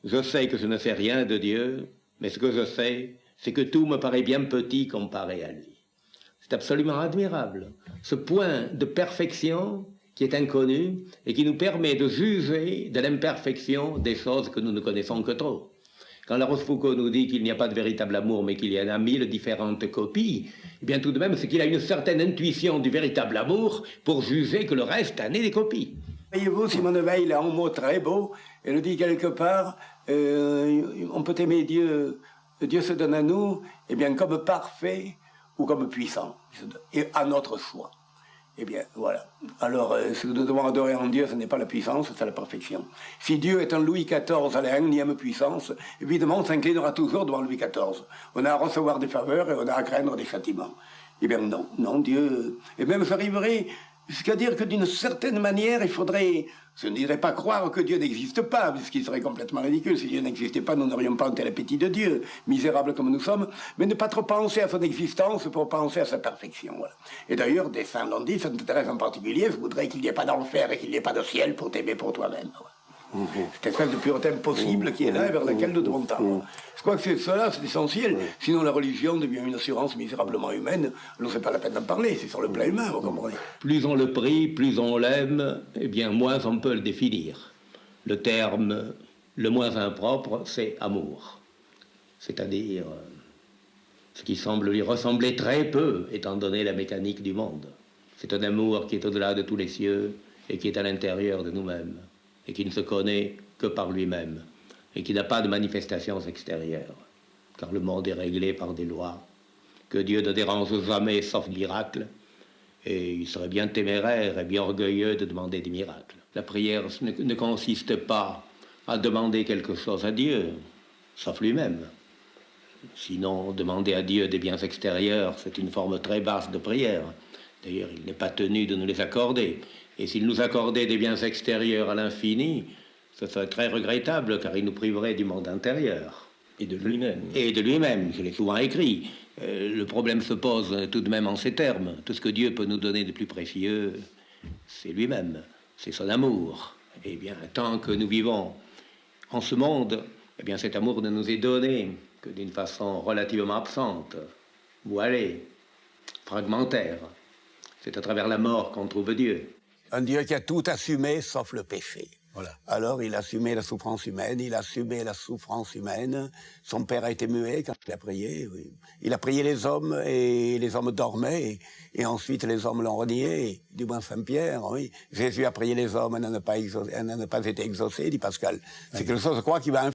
Je sais que je ne sais rien de Dieu, mais ce que je sais, c'est que tout me paraît bien petit comparé à lui. C'est absolument admirable, ce point de perfection qui est inconnu et qui nous permet de juger de l'imperfection des choses que nous ne connaissons que trop. Quand La Rochefoucauld nous dit qu'il n'y a pas de véritable amour, mais qu'il y en a 1000 différentes copies, eh bien tout de même, c'est qu'il a une certaine intuition du véritable amour pour juger que le reste en est des copies. Voyez-vous, Simone Weil a un mot très beau, elle dit quelque part, on peut aimer Dieu, Dieu se donne à nous, eh bien comme parfait ou comme puissant, et à notre choix. Eh bien, voilà. Alors, ce que nous devons adorer en Dieu, ce n'est pas la puissance, c'est la perfection. Si Dieu est un Louis XIV à la énième puissance, évidemment, on s'inclinera toujours devant Louis XIV. On a à recevoir des faveurs et on a à craindre des châtiments. Eh bien, non, non, Dieu... Et même, j'arriverai jusqu'à dire que d'une certaine manière, il faudrait... Je ne dirais pas croire que Dieu n'existe pas, puisqu'il serait complètement ridicule. Si Dieu n'existait pas, nous n'aurions pas un tel appétit de Dieu, misérables comme nous sommes, mais ne pas trop penser à son existence pour penser à sa perfection. Voilà. Et d'ailleurs, des saints l'ont dit, Sainte Thérèse en particulier, je voudrais qu'il n'y ait pas d'enfer et qu'il n'y ait pas de ciel pour t'aimer pour toi-même. Voilà. Cette espèce de pureté impossible qui est là et vers laquelle nous devons tendre. Je crois que c'est cela, c'est essentiel. Sinon, la religion devient une assurance misérablement humaine. Alors, c'est pas la peine d'en parler, c'est sur le plan humain, vous comprenez. Plus on le prie, plus on l'aime, eh bien moins on peut le définir. Le terme le moins impropre, c'est amour. C'est-à-dire ce qui semble lui ressembler très peu, étant donné la mécanique du monde. C'est un amour qui est au-delà de tous les cieux et qui est à l'intérieur de nous-mêmes, et qui ne se connaît que par lui-même, et qui n'a pas de manifestations extérieures, car le monde est réglé par des lois, que Dieu ne dérange jamais sauf miracle, et il serait bien téméraire et bien orgueilleux de demander des miracles. La prière ne consiste pas à demander quelque chose à Dieu, sauf lui-même. Sinon, demander à Dieu des biens extérieurs, c'est une forme très basse de prière. D'ailleurs, il n'est pas tenu de nous les accorder. Et s'il nous accordait des biens extérieurs à l'infini, ce serait très regrettable, car il nous priverait du monde intérieur. Et de lui-même. Et de lui-même, je l'ai souvent écrit. Le problème se pose tout de même en ces termes. Tout ce que Dieu peut nous donner de plus précieux, c'est lui-même, c'est son amour. Eh bien, tant que nous vivons en ce monde, eh bien, cet amour ne nous est donné que d'une façon relativement absente, voilée, fragmentaire. C'est à travers la mort qu'on trouve Dieu. Un Dieu qui a tout assumé sauf le péché. Voilà. Alors, il a assumé la souffrance humaine, il a assumé la souffrance humaine. Son père a été muet quand il a prié. Oui. Il a prié les hommes et les hommes dormaient. Et ensuite, les hommes l'ont renié, du moins Saint-Pierre. Oui. Jésus a prié les hommes, elle n'a pas été exaucée, dit Pascal. C'est quelque chose, je crois, qui va